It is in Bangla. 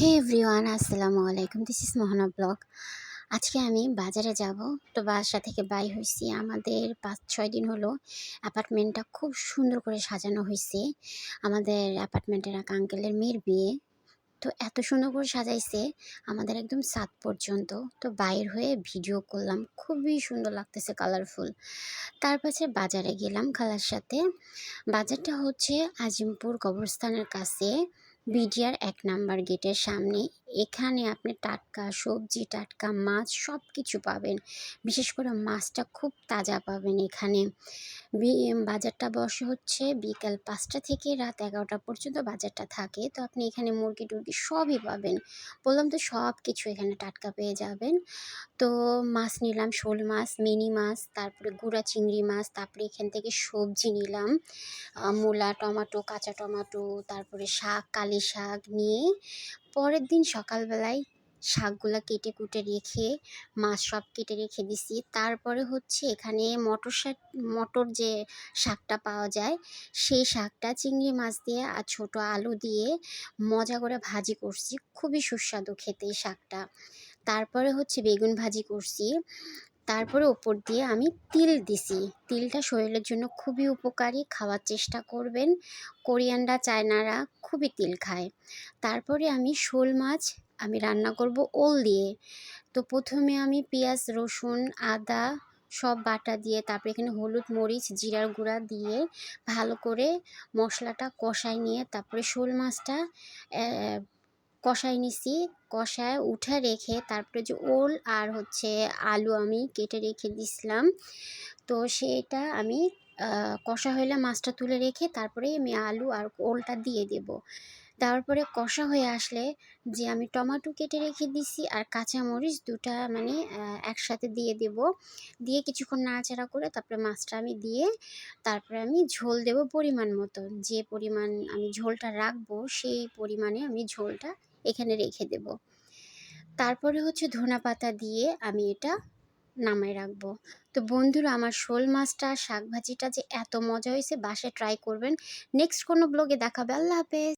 হে এভরিওয়ান, আসসালামু আলাইকুম। This is Mohona blog. আজকে আমি বাজারে যাব। তো বাসা থেকে বাই হয়েছি। আমাদের ৫-৬ দিন হলো অ্যাপার্টমেন্টটা খুব সুন্দর করে সাজানো হয়েছে। আমাদের অ্যাপার্টমেন্টের এক আঙ্কেলের মেয়ের বিয়ে। তো এত সুন্দর করে সাজাইছে আমাদের একদম ছাদ পর্যন্ত। তো বাইর হয়ে ভিডিও করলাম, খুবই সুন্দর লাগতেছে, কালারফুল। তার পাশে বাজারে গেলাম খালার সাথে। বাজারটা হচ্ছে আজিমপুর কবরস্থানের কাছে, বিডিআর ১ নাম্বার গেটের সামনে। এখানে আপনি টাটকা সবজি, টাটকা মাছ সব কিছু পাবেন। বিশেষ করে মাছটা খুব তাজা পাবেন এখানে। বাজারটা বসে হচ্ছে বিকাল ৫টা থেকে রাত ১১টা পর্যন্ত বাজারটা থাকে। তো আপনি এখানে মুরগি-টুরগি সবই পাবেন। বললাম তো, সব কিছু এখানে টাটকা পেয়ে যাবেন। তো মাছ নিলাম, শোল মাছ, মিনি মাছ, তারপরে গুঁড়া চিংড়ি মাছ, তারপরে এখান থেকে সবজি নিলাম, মূলা, টমাটো, কাঁচা টমাটো, তারপরে শাক, কালি শাক নিয়ে পরের দিন সকালবেলায় শাকগুলা কেটে কুটে রেখে মাছ সব কেটে রেখে দিছি। তারপরে হচ্ছে এখানে মটর যে শাকটা পাওয়া যায়, সেই শাকটা চিংড়ি মাছ দিয়ে আর ছোট আলু দিয়ে মজা করে ভাজি করছি। খুবই সুস্বাদু খেতে এই শাকটা। তারপরে হচ্ছে বেগুন ভাজি করছি। তারপরে ওপর দিয়ে আমি তিল দিছি। তিলটা শরীরের জন্য খুবই উপকারী, খাওয়ার চেষ্টা করবেন। কোরিয়ানরা, চায়নারা খুবই তিল খায়। তারপরে আমি শোল মাছ রান্না করব ওল দিয়ে। তো প্রথমে আমি পেঁয়াজ, রসুন, আদা সব বাটা দিয়ে, তারপরে এখানে হলুদ, মরিচ, জিরার গুঁড়া দিয়ে ভালো করে মশলাটা কষাই নিয়ে তারপরে শোল মাছটা কষাই নিছি। কষায় উঠে রেখে তারপরে যে ওল আর হচ্ছে আলু আমি কেটে রেখে দিছিলাম, তো সেটা আমি কষা হইলে মাছটা তুলে রেখে তারপরে আমি আলু আর ওলটা দিয়ে দেব। তারপরে কষা হয়ে আসলে যে আমি টমেটো কেটে রেখে দিছি আর কাঁচামরিচ দুটা একসাথে দিয়ে দেব। দিয়ে কিছুক্ষণ নাড়াচাড়া করে তারপরে মাছটা আমি দিয়ে তারপরে আমি ঝোল দেব পরিমাণ মতো। যে পরিমাণ আমি ঝোলটা রাখবো সেই পরিমাণে আমি ঝোলটা এখানে রেখে দেব। তারপরে হচ্ছে ধনেপাতা দিয়ে আমি এটা নামায় রাখবো। তো বন্ধুরা, আমার শোল মাছটা শাক ভাজিটা যে এত মজা হয়েছে, বাসায় ট্রাই করবেন। নেক্সট কোনো ব্লগে দেখাবে। আল্লাহ হাফেজ।